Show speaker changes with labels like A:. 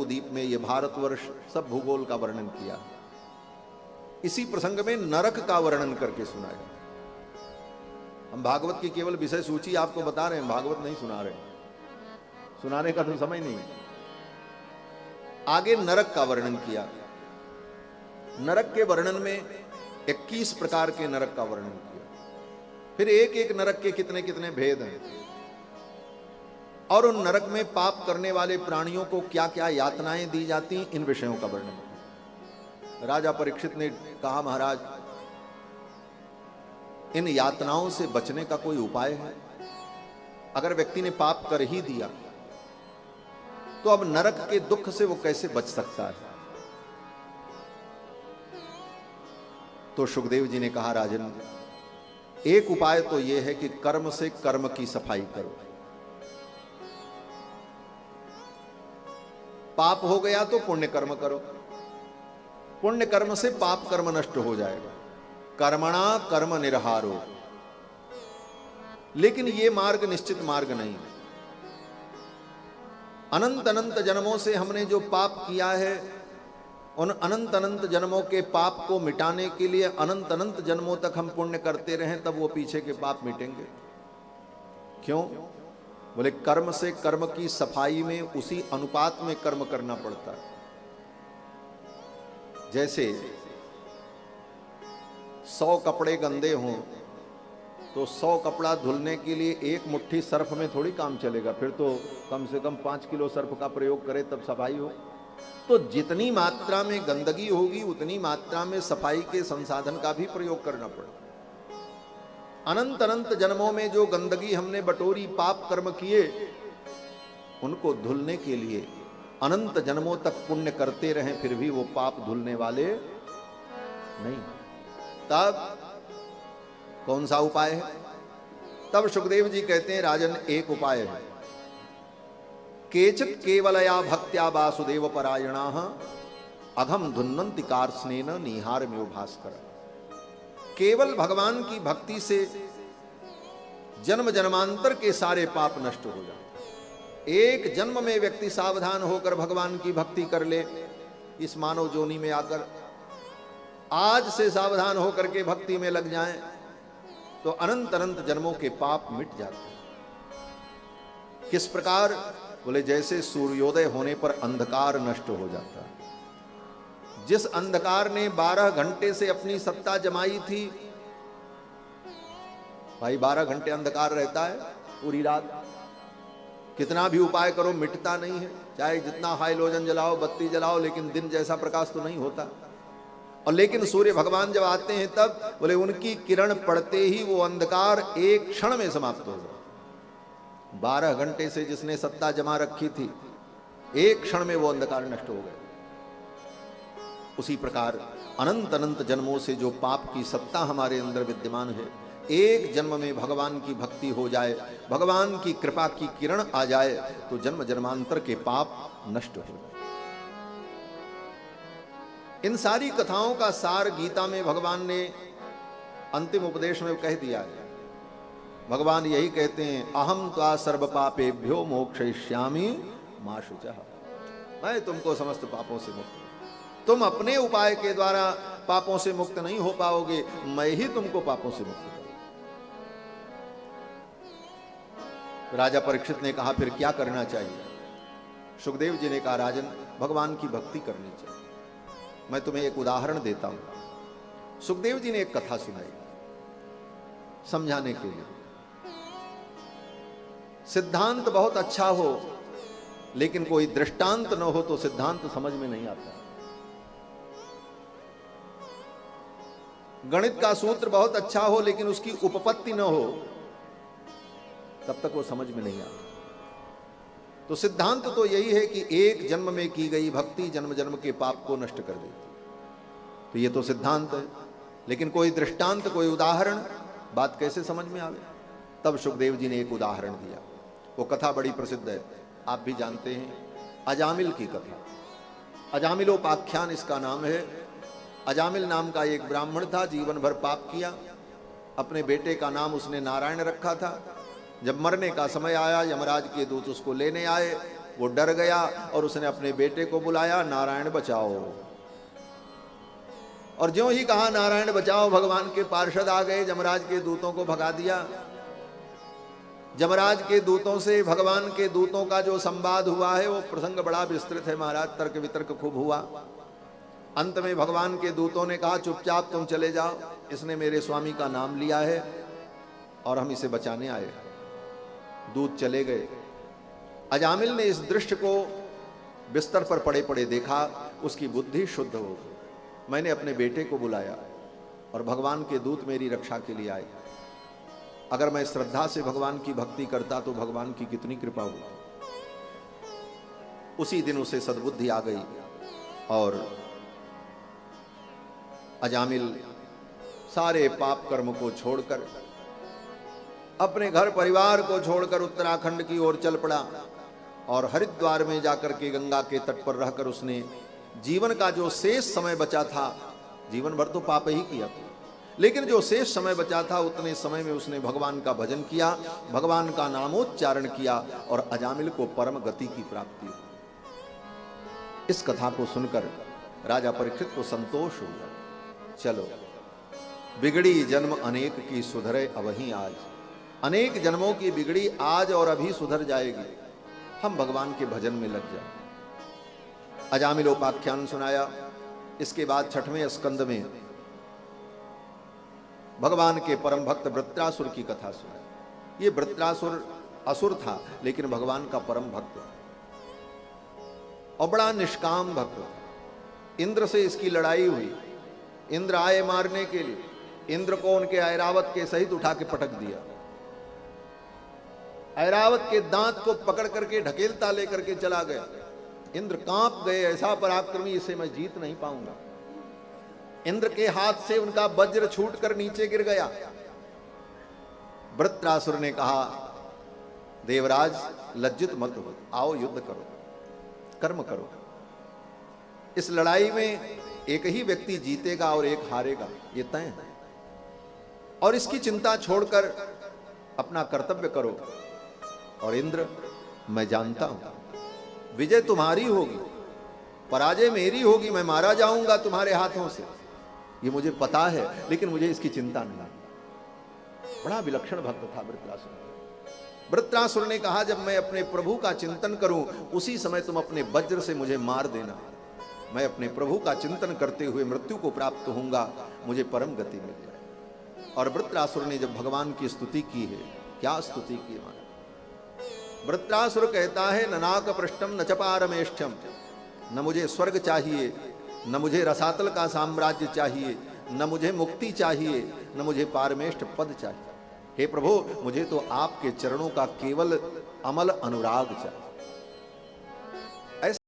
A: जम्बूद्वीप में, ये भारतवर्ष, सब भूगोल का वर्णन किया। इसी प्रसंग में नरक का वर्णन करके सुनाया। हम भागवत की केवल विषय सूची आपको बता रहे हैं, भागवत नहीं सुना रहे, सुनाने का तो समय नहीं। आगे नरक का वर्णन किया। नरक के वर्णन में 21 प्रकार के नरक का वर्णन किया। फिर एक एक नरक के कितने कितने भेद हैं, और उन नरक में पाप करने वाले प्राणियों को क्या क्या यातनाएं दी जाती, इन विषयों का वर्णन किया। राजा परीक्षित ने कहा, महाराज इन यातनाओं से बचने का कोई उपाय है? अगर व्यक्ति ने पाप कर ही दिया तो अब नरक के दुख से वो कैसे बच सकता है? तो सुखदेव जी ने कहा, राजन एक उपाय तो यह है कि कर्म से कर्म की सफाई करो। पाप हो गया तो पुण्य कर्म करो, पुण्य कर्म से पाप कर्म नष्ट हो जाएगा। कर्मणा कर्म निर्हारो। लेकिन यह मार्ग निश्चित मार्ग नहीं है। अनंत अनंत जन्मों से हमने जो पाप किया है, उन अनंत अनंत जन्मों के पाप को मिटाने के लिए अनंत अनंत जन्मों तक हम पुण्य करते रहें, तब वो पीछे के पाप मिटेंगे। क्यों? बोले कर्म से कर्म की सफाई में उसी अनुपात में कर्म करना पड़ता है। जैसे 100 कपड़े गंदे हों तो 100 कपड़ा धुलने के लिए एक मुट्ठी सर्फ में थोड़ी काम चलेगा, फिर तो कम से कम 5 किलो सर्फ का प्रयोग करे तब सफाई हो। तो जितनी मात्रा में गंदगी होगी उतनी मात्रा में सफाई के संसाधन का भी प्रयोग करना पड़ेगा। अनंत अनंत जन्मों में जो गंदगी हमने बटोरी, पाप कर्म किए, उनको धुलने के लिए अनंत जन्मों तक पुण्य करते रहें, फिर भी वो पाप धुलने वाले नहीं। तब कौन सा उपाय है? तब सुखदेव जी कहते हैं, राजन एक उपाय है। केचित केवलया भक्त्या वासुदेव परायणाः अघम धुन्नन्ति कार्ष्णेन निहारम्यो भास्कर। केवल भगवान की भक्ति से जन्म जन्मांतर के सारे पाप नष्ट हो जाए। एक जन्म में व्यक्ति सावधान होकर भगवान की भक्ति कर ले, इस मानव जोनी में आकर आज से सावधान होकर के भक्ति में लग जाएं, तो अनंत अनंत जन्मों के पाप मिट जाते हैं। किस प्रकार? बोले जैसे सूर्योदय होने पर अंधकार नष्ट हो जाता है। जिस अंधकार ने 12 घंटे से अपनी सत्ता जमाई थी, भाई 12 घंटे अंधकार रहता है पूरी रात, कितना भी उपाय करो मिटता नहीं है। चाहे जितना हाइलोजन जलाओ, बत्ती जलाओ, लेकिन दिन जैसा प्रकाश तो नहीं होता। और लेकिन सूर्य भगवान जब आते हैं तब बोले उनकी किरण पड़ते ही वो अंधकार एक क्षण में समाप्त हो जाए। 12 घंटे से जिसने सत्ता जमा रखी थी, एक क्षण में वो अंधकार नष्ट हो गए। उसी प्रकार अनंत अनंत जन्मों से जो पाप की सत्ता हमारे अंदर विद्यमान है, एक जन्म में भगवान की भक्ति हो जाए, भगवान की कृपा की किरण आ जाए, तो जन्म जन्मांतर के पाप नष्ट हो जाए। इन सारी कथाओं का सार गीता में भगवान ने अंतिम उपदेश में कह दिया है। भगवान यही कहते हैं, अहम त्वा सर्व पापेभ्यो मोक्षयिष्यामि मा शुचः। मैं तुमको समस्त पापों से मुक्त, तुम अपने उपाय के द्वारा पापों से मुक्त नहीं हो पाओगे, मैं ही तुमको पापों से मुक्त करूंगा। राजा परीक्षित ने कहा, फिर क्या करना चाहिए? सुखदेव जी ने कहा, राजन भगवान की भक्ति करनी चाहिए। मैं तुम्हें एक उदाहरण देता हूं। सुखदेव जी ने एक कथा सुनाई समझाने के लिए। सिद्धांत बहुत अच्छा हो लेकिन कोई दृष्टांत न हो तो सिद्धांत समझ में नहीं आता। गणित का सूत्र बहुत अच्छा हो लेकिन उसकी उपपत्ति न हो तब तक वो समझ में नहीं आता। तो सिद्धांत तो यही है कि एक जन्म में की गई भक्ति जन्म जन्म के पाप को नष्ट कर देती। तो ये तो सिद्धांत है, लेकिन कोई दृष्टांत, कोई उदाहरण, बात कैसे समझ में आवे? तब सुखदेव जी ने एक उदाहरण दिया। वो कथा बड़ी प्रसिद्ध है, आप भी जानते हैं, अजामिल की कथा। अजामिलोपाख्यान इसका नाम है। अजामिल नाम का एक ब्राह्मण था, जीवन भर पाप किया। अपने बेटे का नाम उसने नारायण रखा था। जब मरने का समय आया, यमराज के दूत उसको लेने आए वो डर गया और उसने अपने बेटे को बुलाया, नारायण बचाओ। और ज्यों ही कहा नारायण बचाओ, भगवान के पार्षद आ गए, यमराज के दूतों को भगा दिया। यमराज के दूतों से भगवान के दूतों का जो संवाद हुआ है वो प्रसंग बड़ा विस्तृत है महाराज, तर्क वितर्क खूब हुआ। अंत में भगवान के दूतों ने कहा चुपचाप तुम चले जाओ, इसने मेरे स्वामी का नाम लिया है और हम इसे बचाने आए। दूत चले गए। अजामिल ने इस दृश्य को बिस्तर पर पड़े पड़े देखा, उसकी बुद्धि शुद्ध हो गई। मैंने अपने बेटे को बुलाया और भगवान के दूत मेरी रक्षा के लिए आए। अगर मैं श्रद्धा से भगवान की भक्ति करता तो भगवान की कितनी कृपा होती। उसी दिन उसे सद्बुद्धि आ गई और अजामिल सारे पाप कर्म को छोड़कर, अपने घर परिवार को छोड़कर उत्तराखंड की ओर चल पड़ा और हरिद्वार में जाकर के गंगा के तट पर रहकर उसने जीवन का जो शेष समय बचा था, जीवन भर तो पाप ही किया था, लेकिन जो शेष समय बचा था उतने समय में उसने भगवान का भजन किया, भगवान का नामोच्चारण किया और अजामिल को परम गति की प्राप्ति हुई। इस कथा को सुनकर राजा परीक्षित को संतोष हुआ। चलो, बिगड़ी जन्म अनेक की सुधरे अबही आज। अनेक जन्मों की बिगड़ी आज और अभी सुधर जाएगी, हम भगवान के भजन में लग जाए। अजामिलोपाख्यान सुनाया। इसके बाद 6वें स्कंद में भगवान के परम भक्त वृत्रासुर की कथा सुनाई। ये वृत्रासुर असुर था लेकिन भगवान का परम भक्त और बड़ा निष्काम भक्त। इंद्र से इसकी लड़ाई हुई। इंद्र आए मारने के लिए, इंद्र को उनके ऐरावत के सहित उठा के पटक दिया। ऐरावत के दांत को पकड़ करके ढकेलता लेकर के चला गया। इंद्र कांप गए, ऐसा पराक्रमी, इसे मैं जीत नहीं पाऊंगा। इंद्र के हाथ से उनका वज्र छूटकर नीचे गिर गया। वृत्रासुर ने कहा देवराज लज्जित मत हो, आओ युद्ध करो, कर्म करो। इस लड़ाई में एक ही व्यक्ति जीतेगा और एक हारेगा, ये तय है। और इसकी चिंता छोड़कर अपना कर्तव्य करो। और इंद्र, मैं जानता हूं विजय तुम्हारी होगी, पराजय मेरी होगी, मैं मारा जाऊंगा तुम्हारे हाथों से, ये मुझे पता है, लेकिन मुझे इसकी चिंता नहीं। बड़ा विलक्षण भक्त था वृत्रासुर। वृत्रासुर ने कहा जब मैं अपने प्रभु का चिंतन करूं उसी समय तुम अपने वज्र से मुझे मार देना। मैं अपने प्रभु का चिंतन करते हुए मृत्यु को प्राप्त होऊंगा, मुझे परम गति मिल जाए। और वृत्रासुर ने जब भगवान की स्तुति की है, क्या स्तुति की है। वृत्रासुर कहता है ननाक पृष्ठम न च पारमेष्ठम, न मुझे स्वर्ग चाहिए, न मुझे रसातल का साम्राज्य चाहिए, न मुझे मुक्ति चाहिए, न मुझे पारमेष्ठ पद चाहिए। हे प्रभु, मुझे तो आपके चरणों का केवल अमल अनुराग चाहिए।